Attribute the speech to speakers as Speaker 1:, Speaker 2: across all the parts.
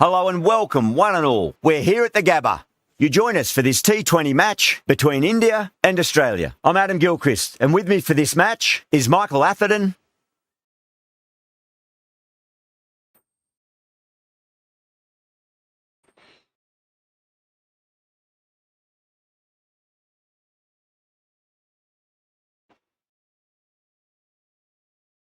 Speaker 1: Hello and welcome, one and all. We're here at the Gabba. You join us for this T20 match between India and Australia. I'm Adam Gilchrist, and with me for this match is Michael Atherton.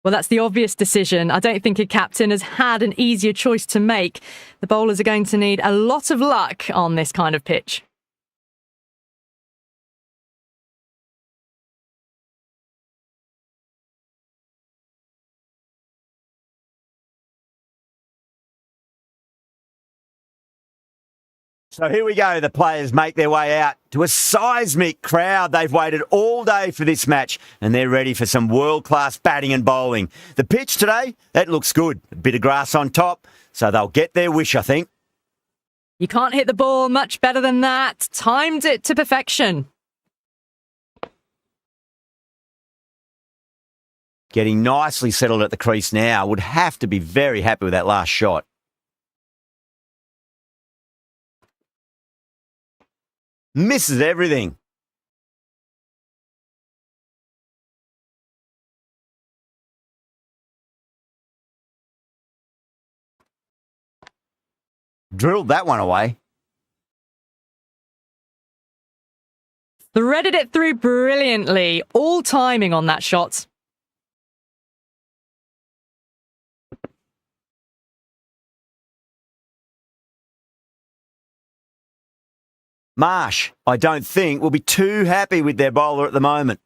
Speaker 2: Well, that's the obvious decision. I don't think a captain has had an easier choice to make. The bowlers are going to need a lot of luck on this kind of pitch.
Speaker 1: So here we go. The players make their way out to a seismic crowd. They've waited all day for this match and they're ready for some world-class batting and bowling. The pitch today, that looks good. A bit of grass on top, so they'll get their wish, I think.
Speaker 2: You can't hit the ball much better than that. Timed it to perfection.
Speaker 1: Getting nicely settled at the crease now. Would have to be very happy with that last shot. Misses everything. Drilled that one away.
Speaker 2: Threaded it through brilliantly. All timing on that shot.
Speaker 1: Marsh, I don't think, will be too happy with their bowler at the moment.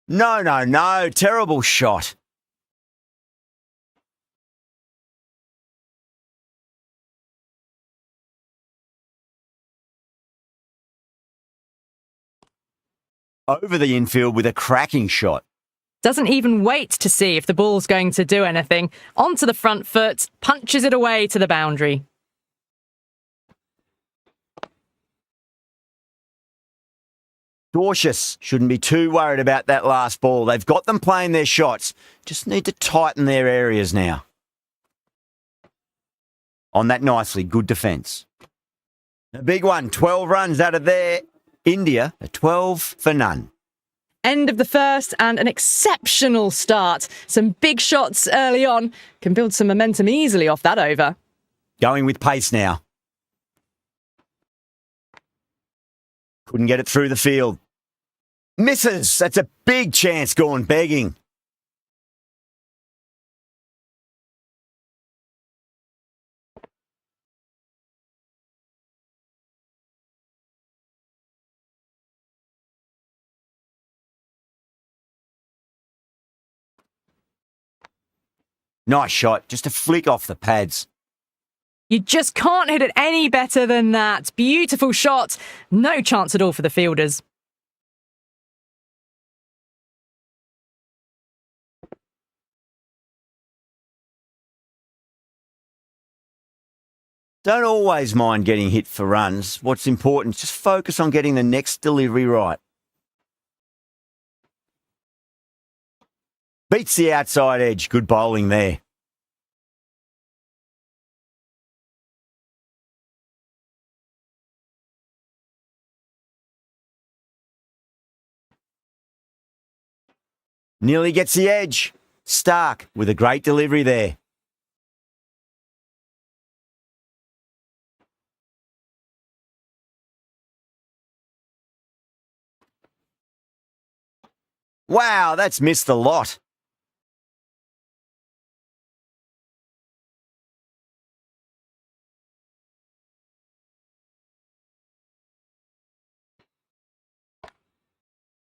Speaker 1: No. Terrible shot. Over the infield with a cracking shot.
Speaker 2: Doesn't even wait to see if the ball's going to do anything. Onto the front foot, punches it away to the boundary.
Speaker 1: Cautious, shouldn't be too worried about that last ball. They've got them playing their shots. Just need to tighten their areas now. On that nicely, good defence. A big one, 12 runs out of there. India, a 12 for none.
Speaker 2: End of the first and an exceptional start. Some big shots early on. Can build some momentum easily off that over.
Speaker 1: Going with pace now. Couldn't get it through the field. Misses. That's a big chance gone begging. Nice shot. Just a flick off the pads.
Speaker 2: You just can't hit it any better than that. Beautiful shot. No chance at all for the fielders.
Speaker 1: Don't always mind getting hit for runs. What's important is just focus on getting the next delivery right. Beats the outside edge. Good bowling there. Nearly gets the edge. Stark with a great delivery there. Wow, that's missed the lot.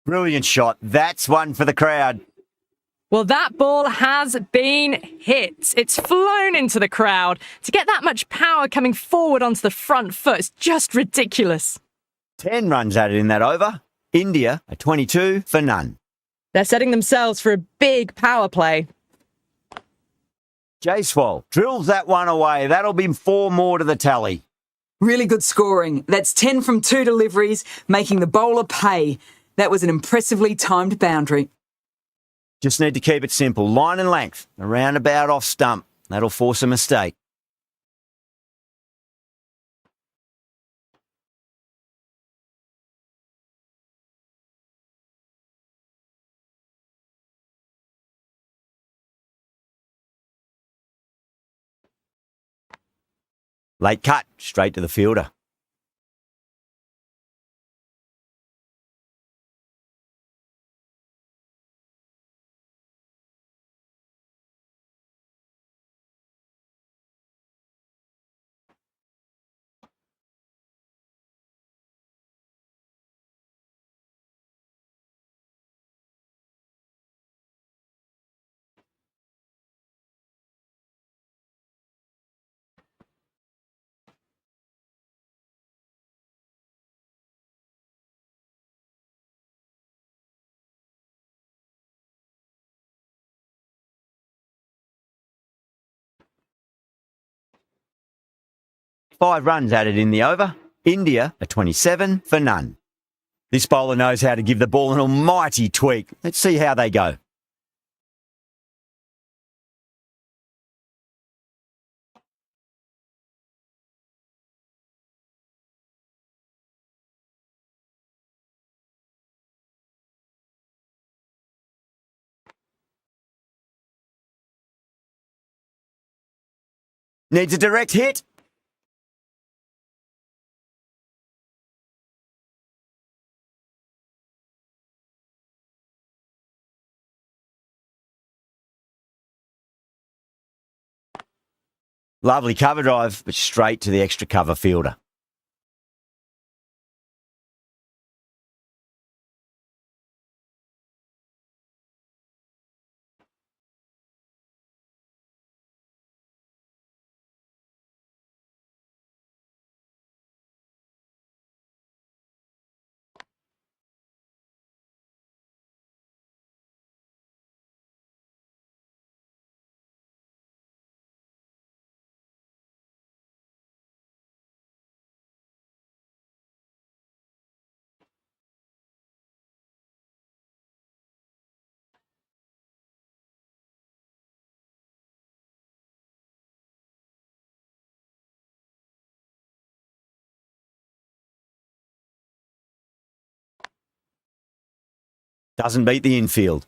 Speaker 1: Brilliant shot. That's one for the crowd.
Speaker 2: Well, that ball has been hit. It's flown into the crowd. To get that much power coming forward onto the front foot is just ridiculous.
Speaker 1: 10 runs added in that over. India, a 22 for none.
Speaker 2: They're setting themselves for a big power play.
Speaker 1: Jaiswal drills that one away. That'll be 4 more to the tally.
Speaker 3: Really good scoring. That's 10 from 2 deliveries, making the bowler pay. That was an impressively timed boundary.
Speaker 1: Just need to keep it simple. Line and length, around about off stump. That'll force a mistake. Late cut, straight to the fielder. Five runs added in the over. India a 27 for none. This bowler knows how to give the ball an almighty tweak. Let's see how they go. Needs a direct hit. Lovely cover drive, but straight to the extra cover fielder. Doesn't beat the infield.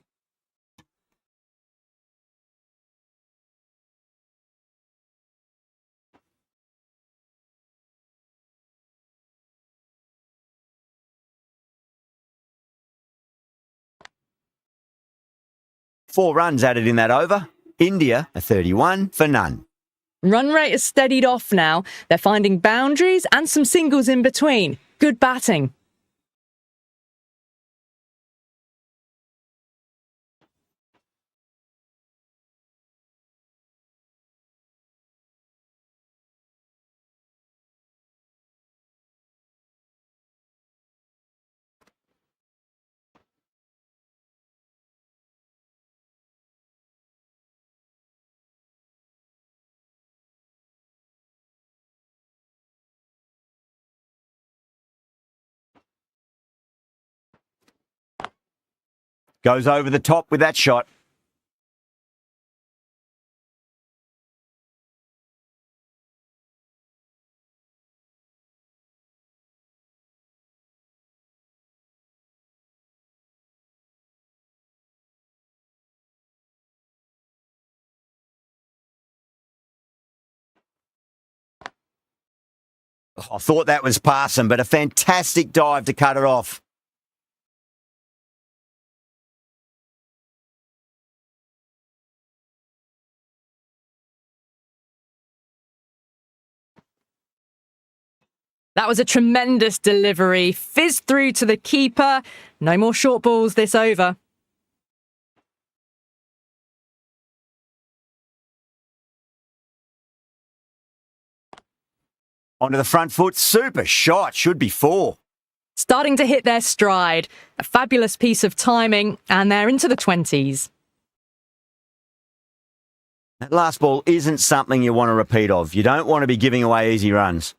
Speaker 1: Four runs added in that over. India a 31 for none.
Speaker 2: Run rate has steadied off now. They're finding boundaries and some singles in between. Good batting.
Speaker 1: Goes over the top with that shot. I thought that was passing, but a fantastic dive to cut it off.
Speaker 2: That was a tremendous delivery. Fizzed through to the keeper. No more short balls this over.
Speaker 1: Onto the front foot. Super shot. Should be four.
Speaker 2: Starting to hit their stride. A fabulous piece of timing, and they're into the 20s.
Speaker 1: That last ball isn't something you want to repeat of. You don't want to be giving away easy runs.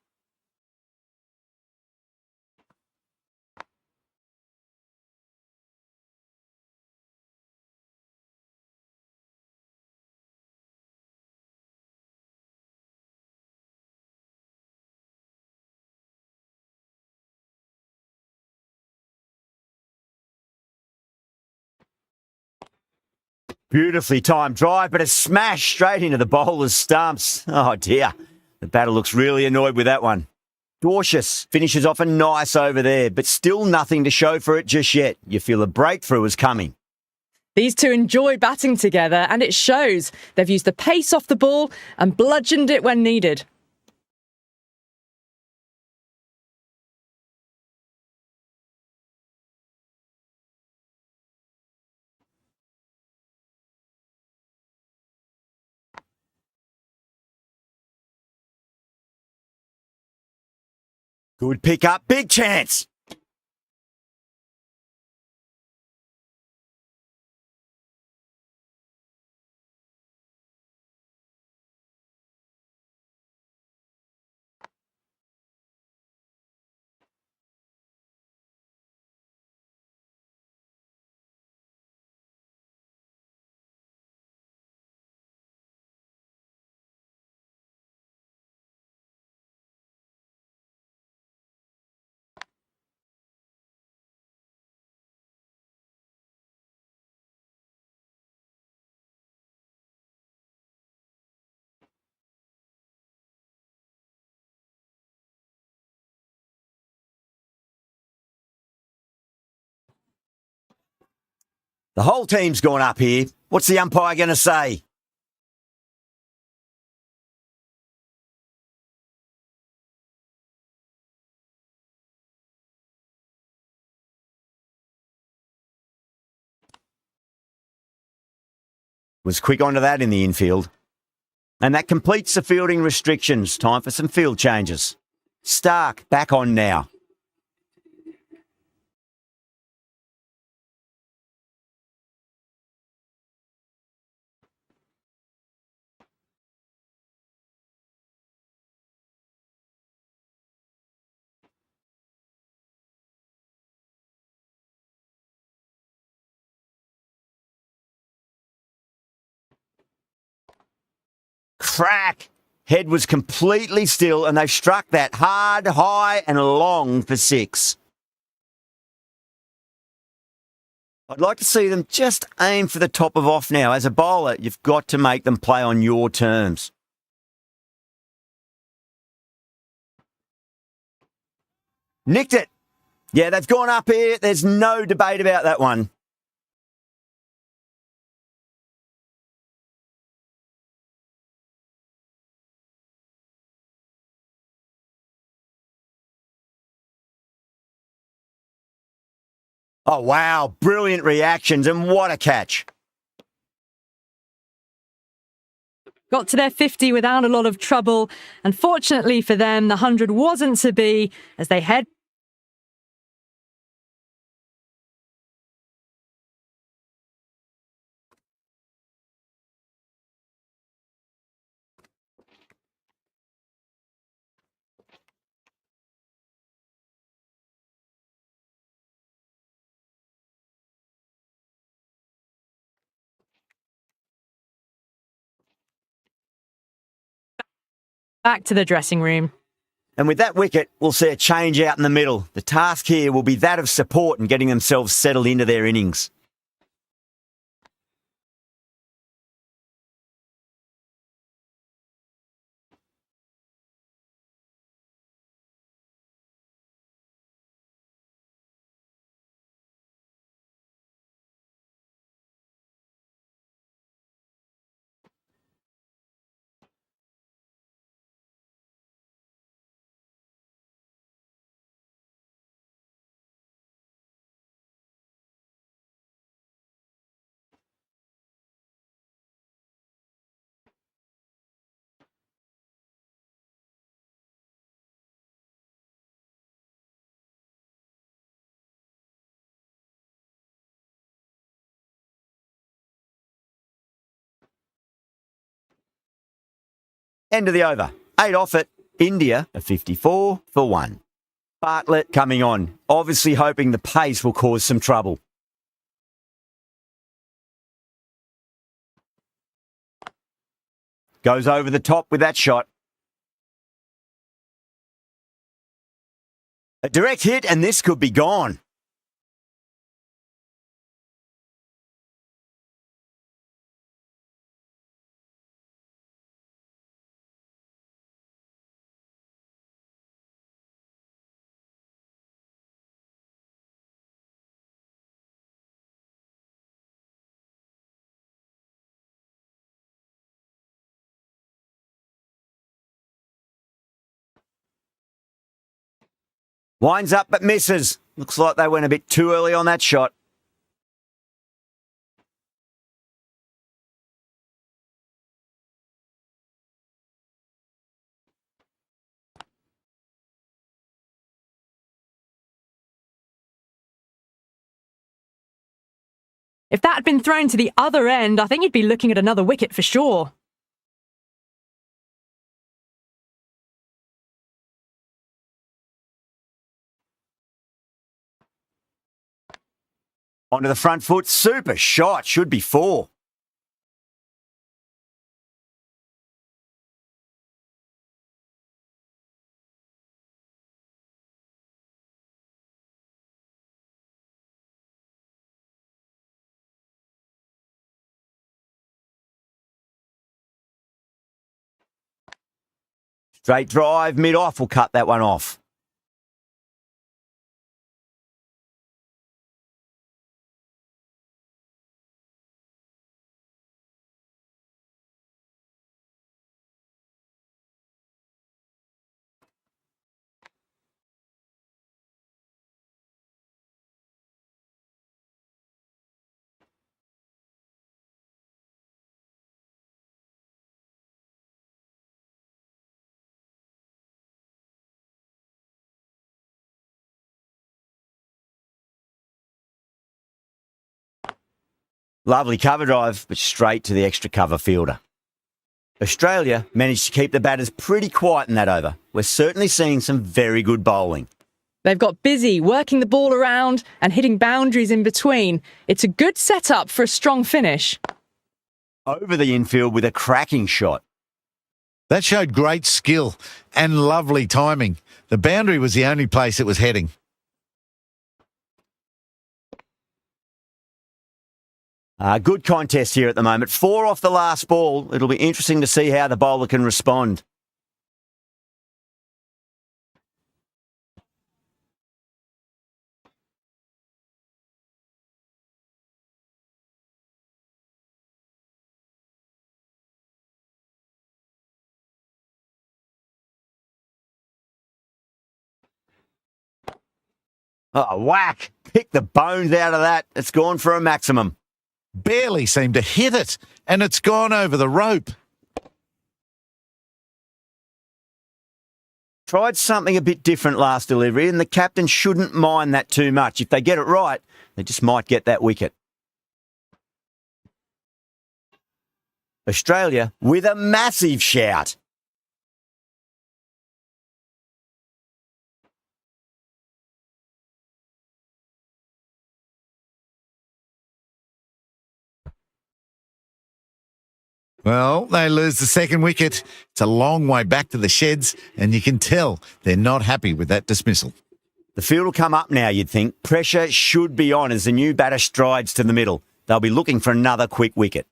Speaker 1: Beautifully timed drive, but a smash straight into the bowler's stumps. Oh dear, the batter looks really annoyed with that one. Dorcius finishes off a nice over there, but still nothing to show for it just yet. You feel a breakthrough is coming.
Speaker 2: These two enjoy batting together, and it shows. They've used the pace off the ball and bludgeoned it when needed.
Speaker 1: Good pick up, big chance. The whole team's gone up here. What's the umpire going to say? Was quick onto that in the infield. And that completes the fielding restrictions. Time for some field changes. Stark back on now. Crack! Head was completely still and they've struck that hard, high and long for 6. I'd like to see them just aim for the top of off now. As a bowler, you've got to make them play on your terms. Nicked it. Yeah, they've gone up here. There's no debate about that one. Oh, wow. Brilliant reactions and what a catch.
Speaker 2: Got to their 50 without a lot of trouble. Unfortunately for them, the 100 wasn't to be as they head back to the dressing room.
Speaker 1: And with that wicket, we'll see a change out in the middle. The task here will be that of support and getting themselves settled into their innings. End of the over. 8 off it. India, a 54 for 1. Bartlett coming on, obviously hoping the pace will cause some trouble. Goes over the top with that shot. A direct hit and this could be gone. Winds up but misses. Looks like they went a bit too early on that shot.
Speaker 2: If that had been thrown to the other end, I think you'd be looking at another wicket for sure.
Speaker 1: Onto the front foot. Super shot. Should be 4. Straight drive, mid-off will cut that one off. Lovely cover drive, but straight to the extra cover fielder. Australia managed to keep the batters pretty quiet in that over. We're certainly seeing some very good bowling.
Speaker 2: They've got busy working the ball around and hitting boundaries in between. It's a good setup for a strong finish.
Speaker 1: Over the infield with a cracking shot.
Speaker 4: That showed great skill and lovely timing. The boundary was the only place it was heading.
Speaker 1: Good contest here at the moment. 4 off the last ball. It'll be interesting to see how the bowler can respond. Oh, whack. Pick the bones out of that. It's gone for a maximum.
Speaker 4: Barely seemed to hit it, and it's gone over the rope.
Speaker 1: Tried something a bit different last delivery, and the captain shouldn't mind that too much. If they get it right, they just might get that wicket. Australia with a massive shout.
Speaker 4: Well, they lose the second wicket. It's a long way back to the sheds, and you can tell they're not happy with that dismissal.
Speaker 1: The field will come up now, you'd think. Pressure should be on as the new batter strides to the middle. They'll be looking for another quick wicket.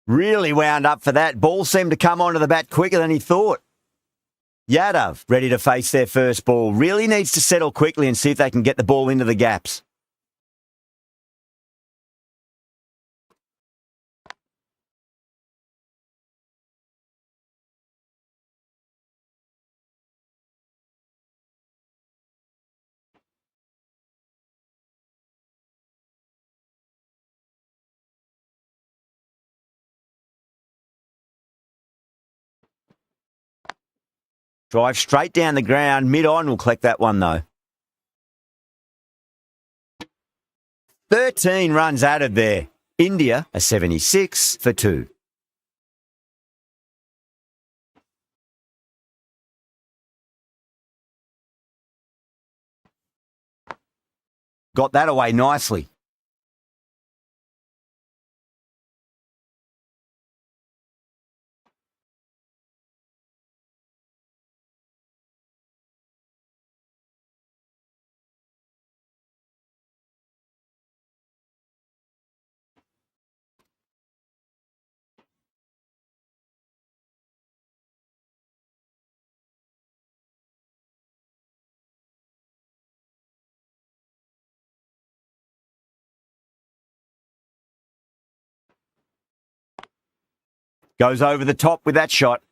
Speaker 1: Really wound up for that. Ball seemed to come onto the bat quicker than he thought. Yadav, ready to face their first ball, really needs to settle quickly and see if they can get the ball into the gaps. Drive straight down the ground. Mid-on will collect that one, though. 13 runs added there. India, a 76 for 2. Got that away nicely. Goes over the top with that shot.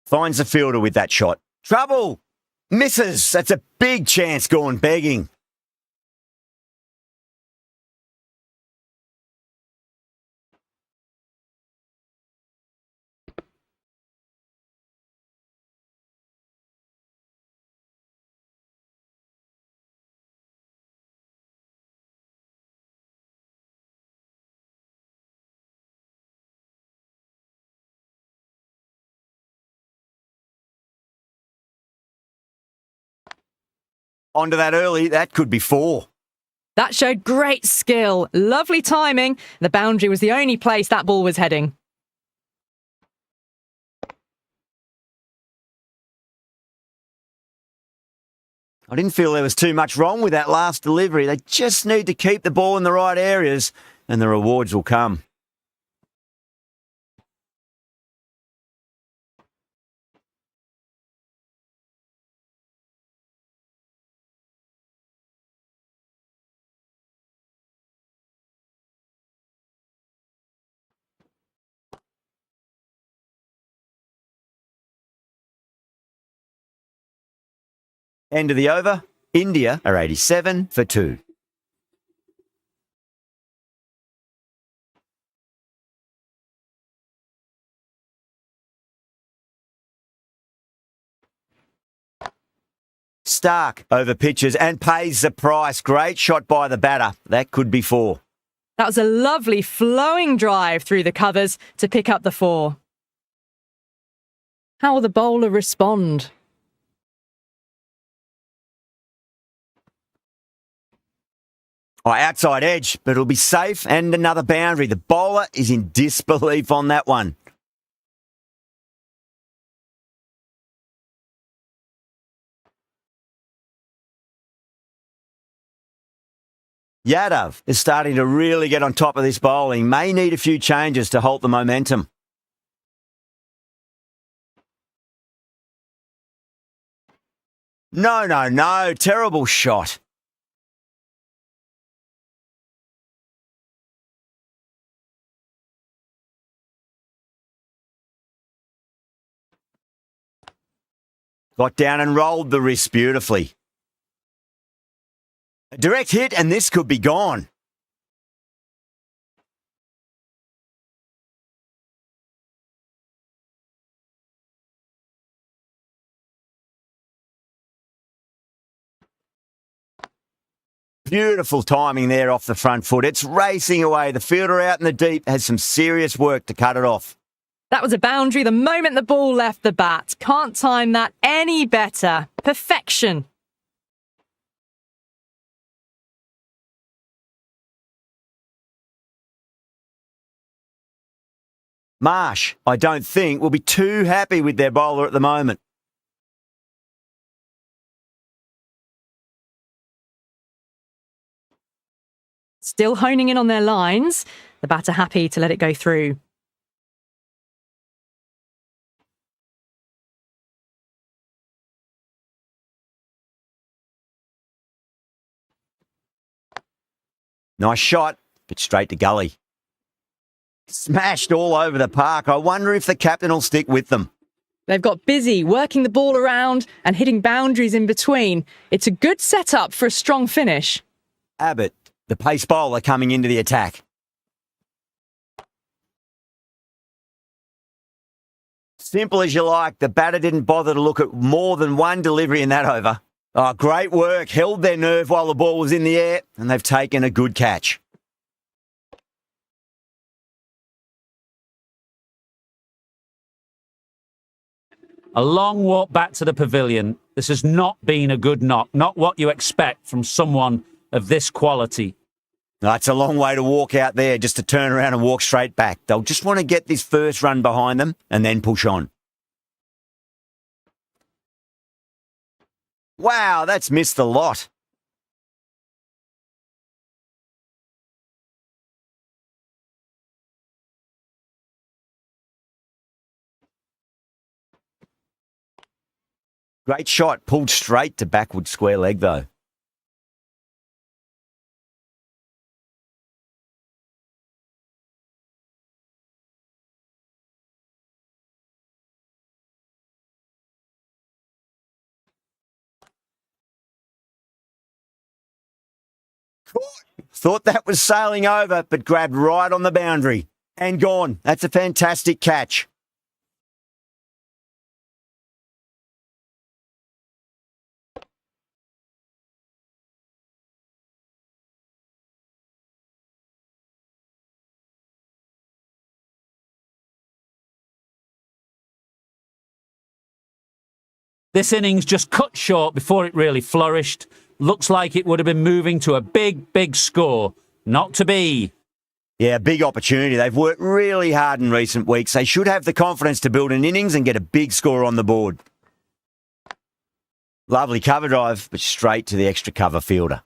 Speaker 1: Finds the fielder with that shot. Trouble! Misses! That's a big chance gone begging. Onto that early, that could be 4.
Speaker 2: That showed great skill. Lovely timing. The boundary was the only place that ball was heading.
Speaker 1: I didn't feel there was too much wrong with that last delivery. They just need to keep the ball in the right areas and the rewards will come. End of the over. India are 87 for 2. Stark over pitches and pays the price. Great shot by the batter. That could be 4.
Speaker 2: That was a lovely flowing drive through the covers to pick up the 4. How will the bowler respond?
Speaker 1: Oh, outside edge, but it'll be safe and another boundary. The bowler is in disbelief on that one. Yadav is starting to really get on top of this bowling. May need a few changes to halt the momentum. No. Terrible shot. Got down and rolled the wrist beautifully. A direct hit and this could be gone. Beautiful timing there off the front foot. It's racing away. The fielder out in the deep has some serious work to cut it off.
Speaker 2: That was a boundary the moment the ball left the bat. Can't time that any better. Perfection.
Speaker 1: Marsh, I don't think, will be too happy with their bowler at the moment.
Speaker 2: Still honing in on their lines. The batter happy to let it go through.
Speaker 1: Nice shot, but straight to gully. Smashed all over the park. I wonder if the captain will stick with them.
Speaker 2: They've got busy working the ball around and hitting boundaries in between. It's a good setup for a strong finish.
Speaker 1: Abbott, the pace bowler, coming into the attack. Simple as you like. The batter didn't bother to look at more than one delivery in that over. Oh, great work. Held their nerve while the ball was in the air, and they've taken a good catch.
Speaker 5: A long walk back to the pavilion. This has not been a good knock. Not what you expect from someone of this quality.
Speaker 1: No, it's a long way to walk out there just to turn around and walk straight back. They'll just want to get this first run behind them and then push on. Wow, that's missed a lot. Great shot, pulled straight to backward square leg though. Thought that was sailing over, but grabbed right on the boundary. And gone. That's a fantastic catch.
Speaker 5: This innings just cut short before it really flourished. Looks like it would have been moving to a big, big score. Not to be.
Speaker 1: Yeah, big opportunity. They've worked really hard in recent weeks. They should have the confidence to build an innings and get a big score on the board. Lovely cover drive, but straight to the extra cover fielder.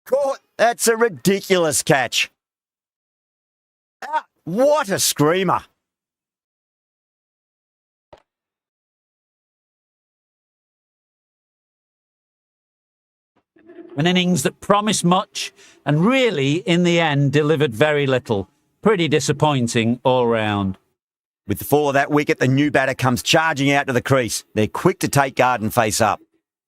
Speaker 1: Caught. That's a ridiculous catch. Ah, what a screamer.
Speaker 5: An innings that promised much and really, in the end, delivered very little. Pretty disappointing all round.
Speaker 1: With the fall of that wicket, the new batter comes charging out to the crease. They're quick to take guard and face up.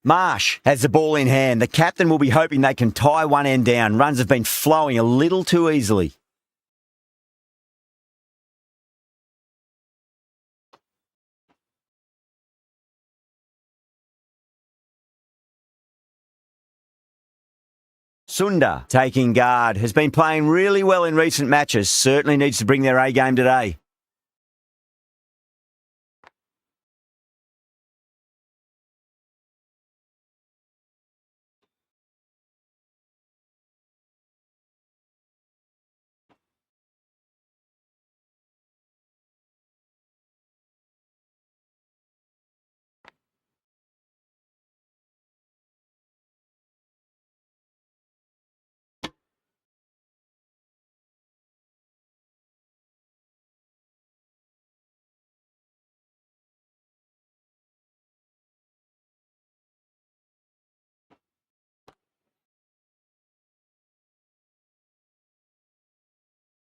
Speaker 1: Marsh has the ball in hand. The captain will be hoping they can tie one end down. Runs have been flowing a little too easily. Sundar, taking guard, has been playing really well in recent matches. Certainly needs to bring their A game today.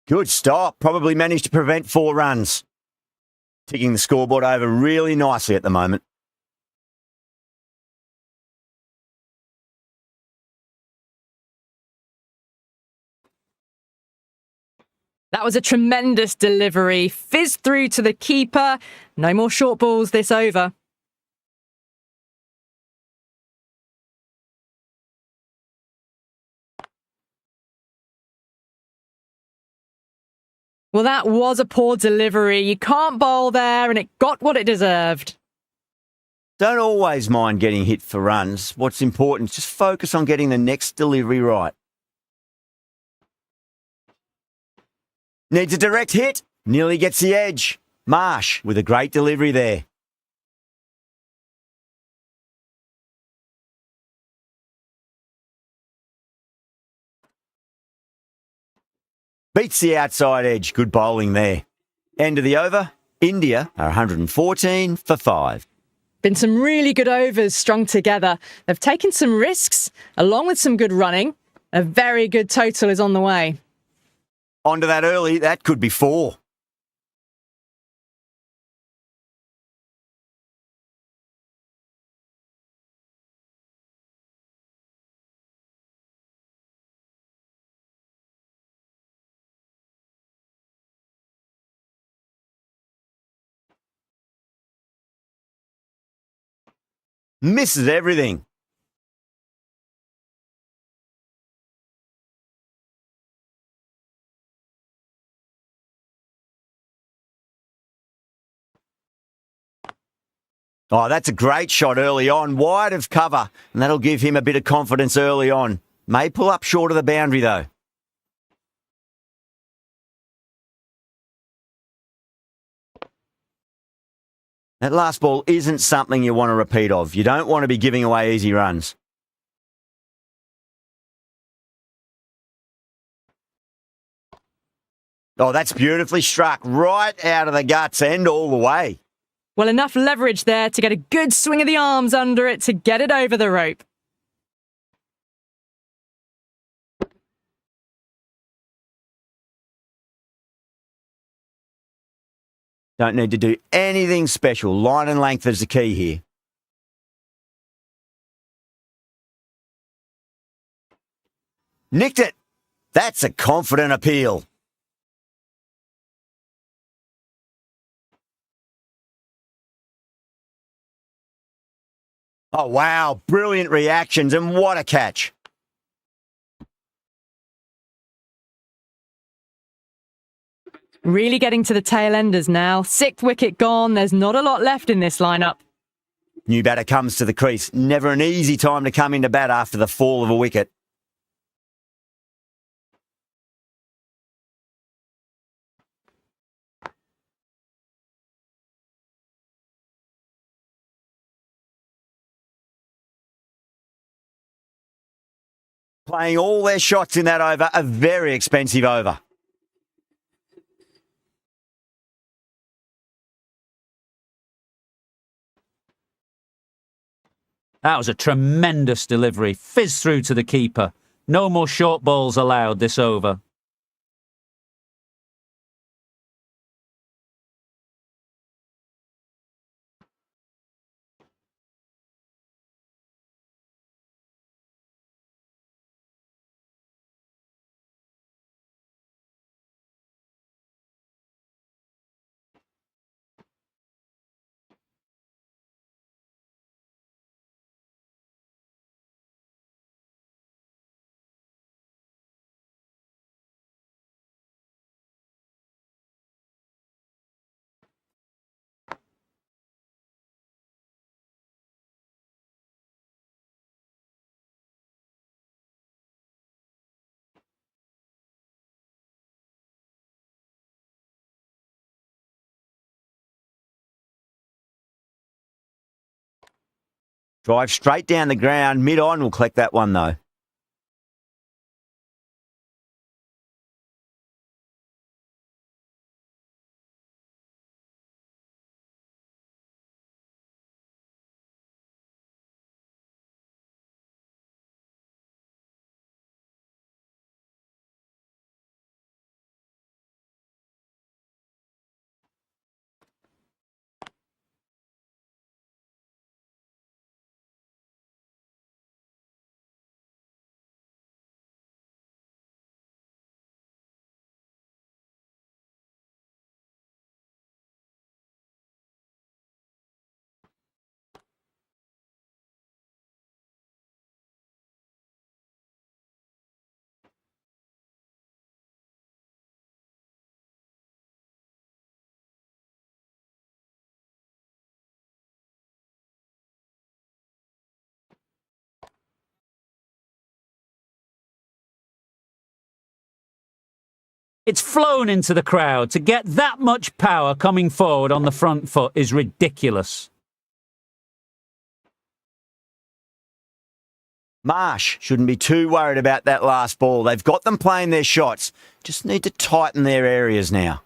Speaker 1: Good stop. Probably managed to prevent 4 runs. Ticking the scoreboard over really nicely at the moment.
Speaker 2: That was a tremendous delivery. Fizzed through to the keeper. No more short balls this over. Well, that was a poor delivery. You can't bowl there, and it got what it deserved.
Speaker 1: Don't always mind getting hit for runs. What's important is just focus on getting the next delivery right. Needs a direct hit. Nearly gets the edge. Marsh with a great delivery there. Beats the outside edge. Good bowling there. End of the over. India are 114 for 5.
Speaker 2: Been some really good overs strung together. They've taken some risks, along with some good running. A very good total is on the way.
Speaker 1: Onto that early. That could be 4. Misses everything. Oh, that's a great shot early on, wide of cover, and that'll give him a bit of confidence early on. May pull up short of the boundary, though. That last ball isn't something you want to repeat of. You don't want to be giving away easy runs. Oh, that's beautifully struck right out of the guts and all the way.
Speaker 2: Well, enough leverage there to get a good swing of the arms under it to get it over the rope.
Speaker 1: Don't need to do anything special. Line and length is the key here. Nicked it. That's a confident appeal. Oh, wow. Brilliant reactions, and what a catch.
Speaker 2: Really getting to the tail enders now. 6th wicket gone. There's not a lot left in this lineup.
Speaker 1: New batter comes to the crease. Never an easy time to come into bat after the fall of a wicket. Playing all their shots in that over, a very expensive over.
Speaker 5: That was a tremendous delivery. Fizz through to the keeper. No more short balls allowed this over.
Speaker 1: Drive straight down the ground. Mid-on will collect that one, though.
Speaker 5: It's flown into the crowd. To get that much power coming forward on the front foot is ridiculous.
Speaker 1: Marsh shouldn't be too worried about that last ball. They've got them playing their shots. Just need to tighten their areas now.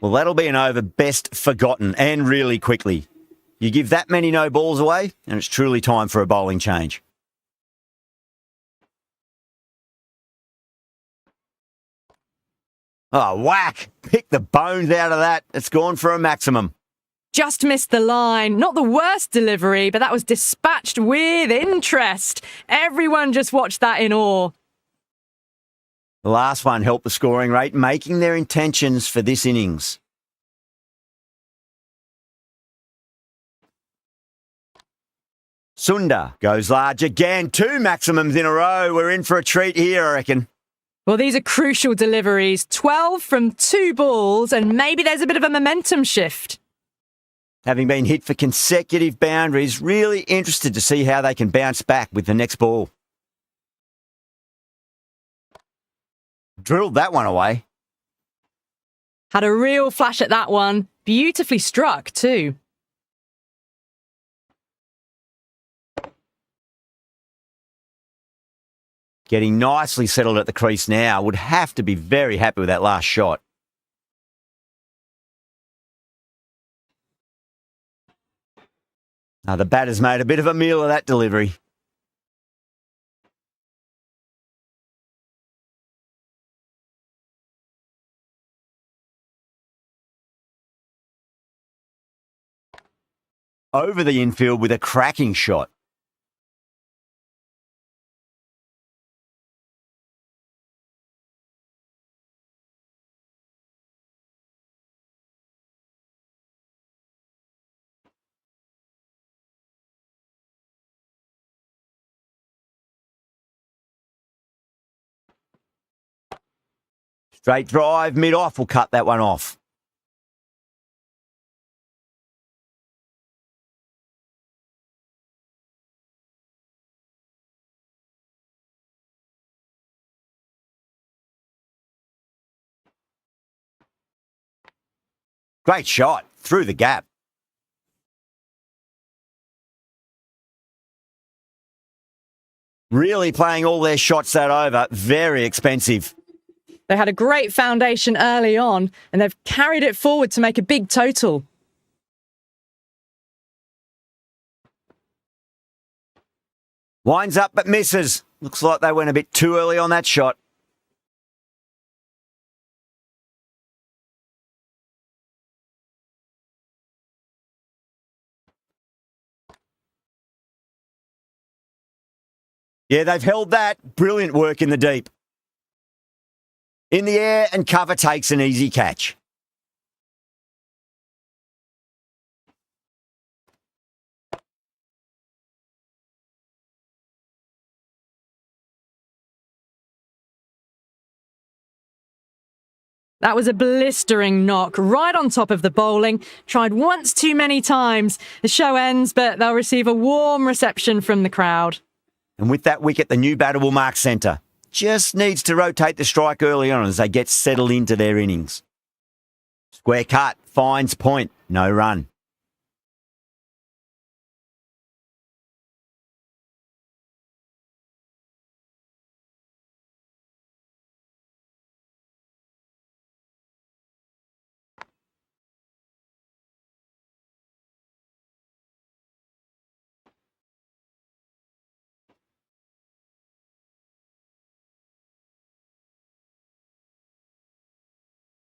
Speaker 1: Well, that'll be an over best forgotten, and really quickly. You give that many no balls away, and it's truly time for a bowling change. Oh, whack! Pick the bones out of that. It's gone for a maximum.
Speaker 2: Just missed the line. Not the worst delivery, but that was dispatched with interest. Everyone just watched that in awe.
Speaker 1: The last one helped the scoring rate, making their intentions for this innings. Sundar goes large again. 2 maximums in a row. We're in for a treat here, I reckon.
Speaker 2: Well, these are crucial deliveries. 12 from 2 balls, and maybe there's a bit of a momentum shift.
Speaker 1: Having been hit for consecutive boundaries, really interested to see how they can bounce back with the next ball. Drilled that one away.
Speaker 2: Had a real flash at that one. Beautifully struck, too.
Speaker 1: Getting nicely settled at the crease now. Would have to be very happy with that last shot. Now the batter's made a bit of a meal of that delivery. Over the infield with a cracking shot. Straight drive, mid-off will cut that one off. Great shot, through the gap. Really playing all their shots that over, very expensive.
Speaker 2: They had a great foundation early on, and they've carried it forward to make a big total.
Speaker 1: Winds up but misses. Looks like they went a bit too early on that shot. Yeah, they've held that. Brilliant work in the deep. In the air, and cover takes an easy catch.
Speaker 2: That was a blistering knock right on top of the bowling. Tried once too many times. The show ends, but they'll receive a warm reception from the crowd.
Speaker 1: And with that wicket, the new batter will mark centre. Just needs to rotate the strike early on as they get settled into their innings. Square cut, finds point, no run.